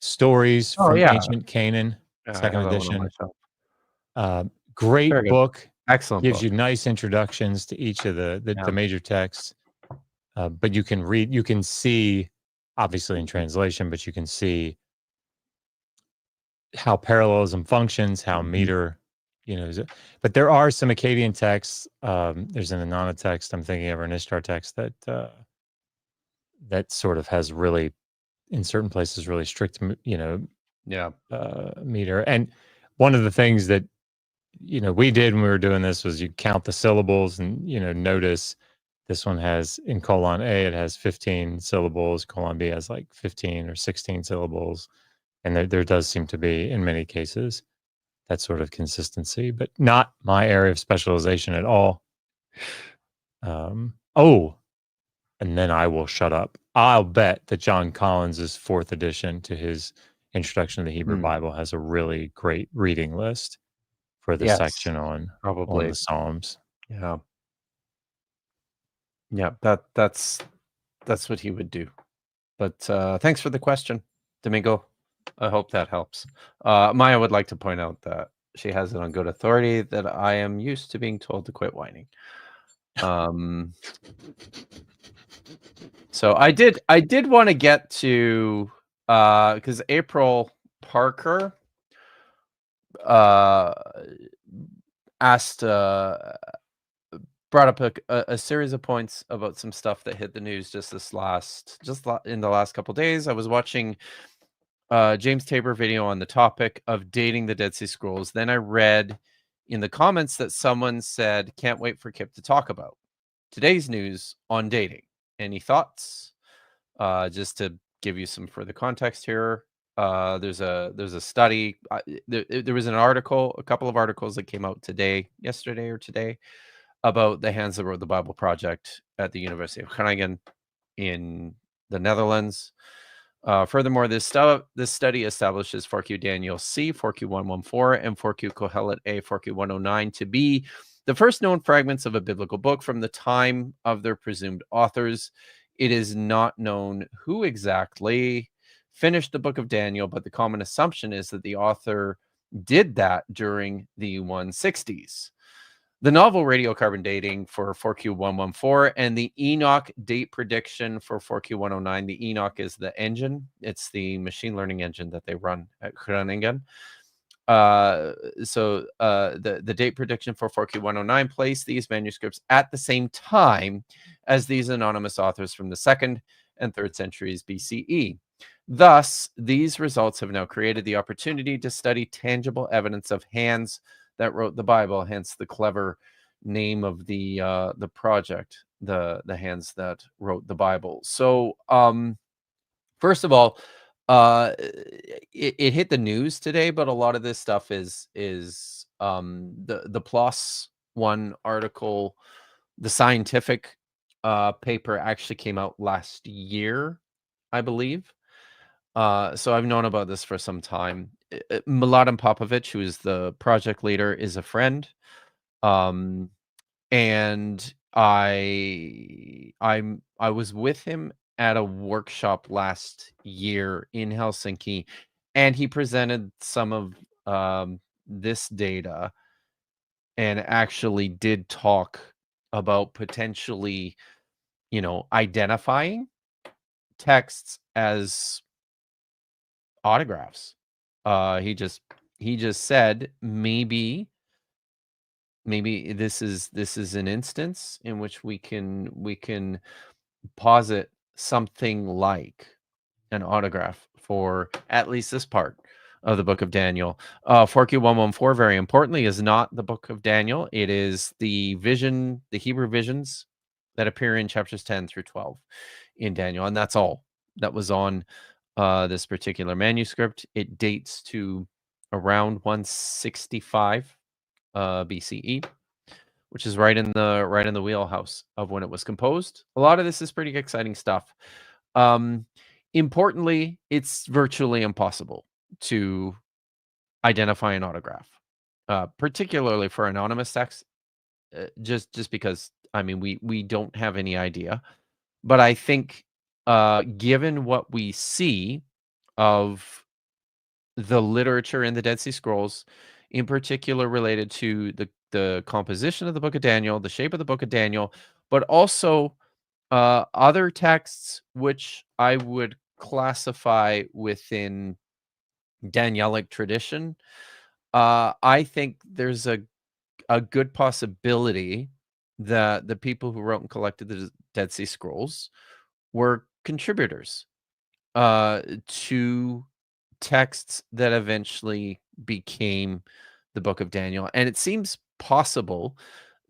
Stories Oh, from yeah. Ancient Canaan, Yeah, I second have that one on my edition. shelf. Great Very good. book. Excellent Gives book. you nice introductions to each of the major texts. But you can see, obviously in translation, but you can see how parallelism functions, how meter, but there are some Akkadian texts. There's an Anana text I'm thinking of, or an Ishtar text that sort of has really, in certain places, really strict, meter. And one of the things that we did when we were doing this was you count the syllables and notice this one has, in colon A, it has 15 syllables. Colon B has like 15 or 16 syllables. And there does seem to be, in many cases, that sort of consistency, but not my area of specialization at all. And then I will shut up. I'll bet that John Collins's 4th edition to his Introduction to the Hebrew Bible has a really great reading list for the section on the Psalms. Yeah. Yeah, that's what he would do. But thanks for the question, Domingo. I hope that helps. Maya would like to point out that she has it on good authority that I am used to being told to quit whining. So I did want to get to because April Parker asked brought up a series of points about some stuff that hit the news just in the last couple days. I was watching James Tabor video on the topic of dating the Dead Sea Scrolls. Then I read in the comments that someone said, "Can't wait for Kipp to talk about today's news on dating." Any thoughts? Just to give you some further context here, there's a study. There was a couple of articles that came out yesterday or today, about the Hands That Wrote the Bible project at the University of Groningen in the Netherlands. Furthermore, this study establishes 4Q Daniel C, 4Q 114, and 4Q Kohelet A, 4Q 109 to be the first known fragments of a biblical book from the time of their presumed authors. It is not known who exactly finished the book of Daniel, but the common assumption is that the author did that during the 160s. The novel radiocarbon dating for 4Q114 and the Enoch date prediction for 4Q109. The Enoch is the engine. It's the machine learning engine that they run at Groningen. So the date prediction for 4Q109 placed these manuscripts at the same time as these anonymous authors from the 2nd and 3rd centuries BCE. Thus, these results have now created the opportunity to study tangible evidence of hands that wrote the Bible, hence the clever name of the project, the Hands That Wrote the Bible. So, first of all, it hit the news today, but a lot of this stuff is the PLOS One article, the scientific paper actually came out last year, I believe. So I've known about this for some time. Mladen Popovic, who is the project leader, is a friend. And I was with him at a workshop last year in Helsinki, and he presented some of this data and actually did talk about potentially, identifying texts as autographs. He just said maybe this is an instance in which we can posit something like an autograph for at least this part of the book of Daniel. 4Q114, very importantly, is not the book of Daniel. It is the Hebrew visions that appear in chapters 10 through 12 in Daniel, and that's all that was on this particular manuscript. It dates to around 165 BCE, which is right in the wheelhouse of when it was composed. A lot of this is pretty exciting stuff. Importantly, it's virtually impossible to identify an autograph, particularly for anonymous text, just because, I mean, we don't have any idea. But I think, given what we see of the literature in the Dead Sea Scrolls, in particular related to the composition of the Book of Daniel, the shape of the Book of Daniel, but also other texts which I would classify within Danielic tradition, I think there's a good possibility that the people who wrote and collected the Dead Sea Scrolls were contributors to texts that eventually became the Book of Daniel. And it seems possible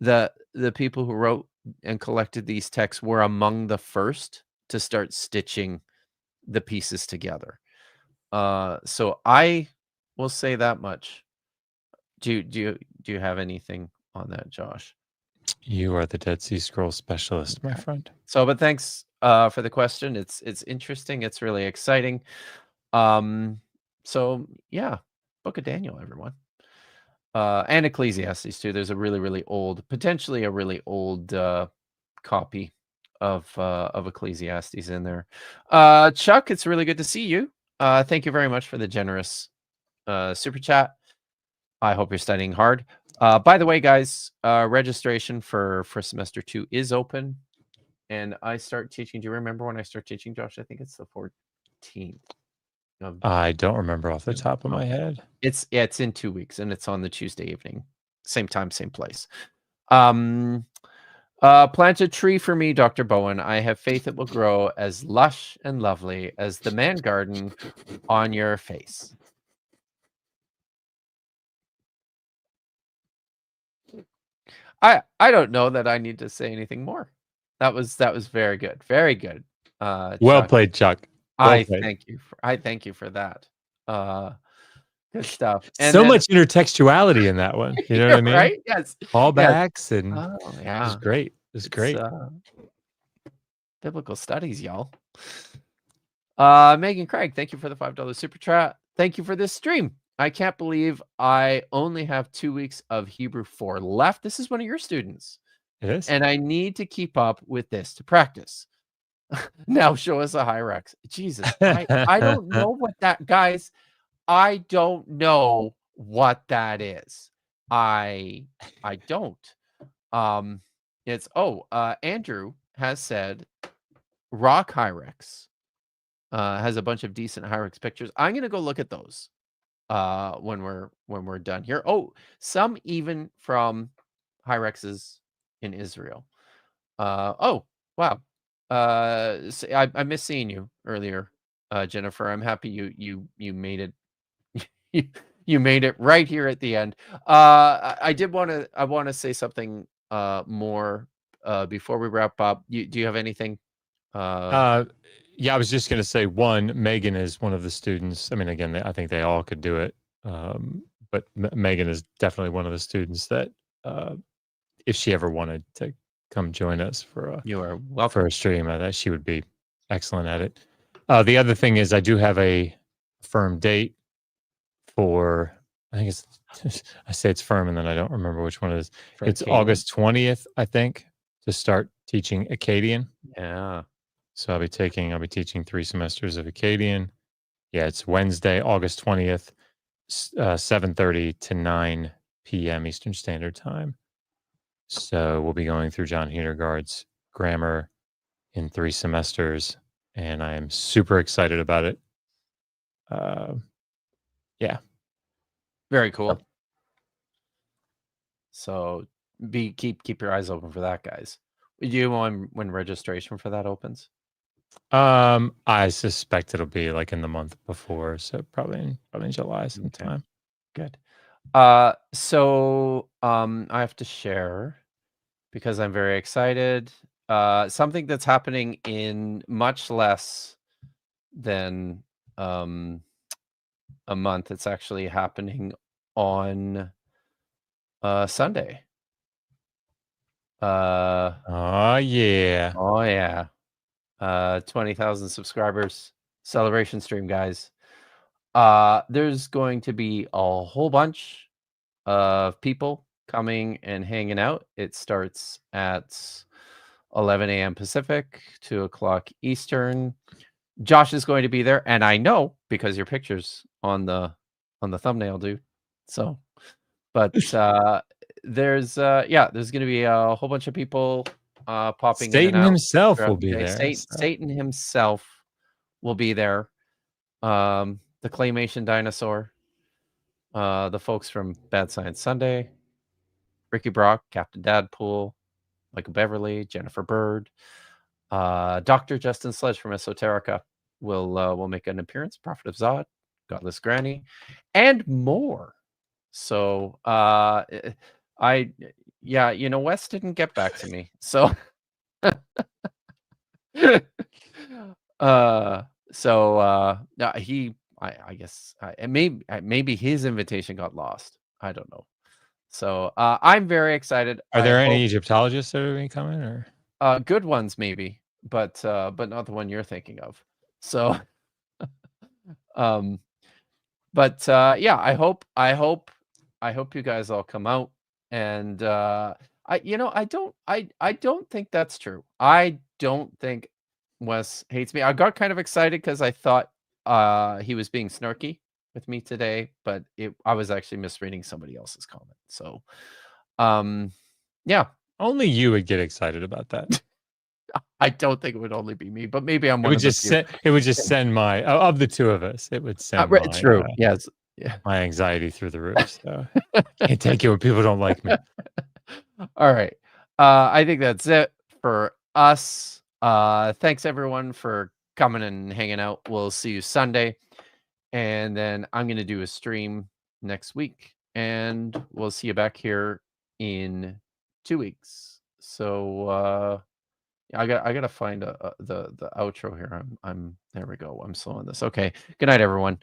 that the people who wrote and collected these texts were among the first to start stitching the pieces together. So I will say that much. Do you have anything on that, Josh? You are the Dead Sea Scrolls specialist, my friend. So, but thanks for the question. It's interesting. It's really exciting. So yeah, Book of Daniel, everyone. And Ecclesiastes too. There's a really old, potentially a really old copy of Ecclesiastes in there. Chuck, it's really good to see you. Thank you very much for the generous super chat. I hope you're studying hard. By the way, guys, registration for semester 2 is open, and I start teaching. Do you remember when I start teaching, Josh? I think it's the 14th. I don't remember off the top of my head. It's in 2 weeks, and it's on the Tuesday evening, same time, same place. Plant a tree for me, Dr. Bowen. I have faith it will grow as lush and lovely as the man garden on your face. I don't know that I need to say anything more. That was very good. Very good. Well Chuck. played, Chuck. I thank you for that. Good stuff. And so much intertextuality in that one. You know what I mean? Right? Yes. Callbacks and yeah. It's great. It's great. Biblical studies, y'all. Megan Craig, thank you for the $5 super chat. Thank you for this stream. I can't believe I only have 2 weeks of Hebrew 4 left. This is one of your students. It is. And I need to keep up with this to practice. Now show us a Hyrex. Jesus, I don't know what that, guys. I don't know what that is. I don't. It's Andrew has said Rock Hyrex has a bunch of decent Hyrex pictures. I'm gonna go look at those when we're done here. Oh, some even from Hyrexes in Israel. Oh, wow. So I missed seeing you earlier, Jennifer. I'm happy you made it. You made it right here at the end. I want to say something more before we wrap up. Do you have anything? Yeah, I was just going to say, one, Megan is one of the students. I mean, again, I think they all could do it. But Megan is definitely one of the students that, if she ever wanted to come join us for a stream, that she would be excellent at it. The other thing is I do have a firm date for, I think it's, I say it's firm and then I don't remember which one it is. It's Akkadian. August 20th, I think, to start teaching Akkadian. Yeah. So I'll be teaching 3 semesters of Akkadian. Yeah, it's Wednesday, August 20th, 7:30 to 9 p.m. Eastern Standard Time. So we'll be going through John Hedergaard's grammar in 3 semesters, and I am super excited about it. Yeah. Very cool. Yep. So keep your eyes open for that, guys. Do you know when registration for that opens? I suspect it'll be like in the month before, so probably in July sometime. Okay. Good. So I have to share, because I'm very excited, something that's happening in much less than a month. It's actually happening on Sunday. Oh yeah. 20,000 subscribers celebration stream, guys. There's going to be a whole bunch of people coming and hanging out. It starts at 11 a.m. Pacific, 2 o'clock Eastern. Josh is going to be there, and I know because your picture's on the thumbnail, dude. So, but there's going to be a whole bunch of people popping in and Satan out. himself will throughout the be day. there. Satan himself will be there. The Claymation Dinosaur, the folks from Bad Science Sunday, Ricky Brock, Captain Dadpool, Michael Beverly, Jennifer Bird, Dr. Justin Sledge from Esoterica will make an appearance, Prophet of Zod, Godless Granny, and more. So Wes didn't get back to me. So I guess maybe his invitation got lost. I don't know. So I'm very excited. Are there any Egyptologists that are going to be coming, or good ones maybe, but not the one you're thinking of. So yeah, I hope you guys all come out. And I don't think that's true. I don't think Wes hates me. I got kind of excited because I thought he was being snarky with me today, but I was actually misreading somebody else's comment. So yeah, only you would get excited about that. I don't think it would only be me, but maybe I'm one of the few. It would just send my of the two of us. It would send my, true. Yes. Yeah. My anxiety through the roof. So can't take it when people don't like me. All right. I think that's it for us. Thanks everyone for coming and hanging out. We'll see you Sunday. And then I'm going to do a stream next week. And we'll see you back here in 2 weeks. So I gotta find the outro here. I'm there we go. I'm slow on this. Okay. Good night, everyone.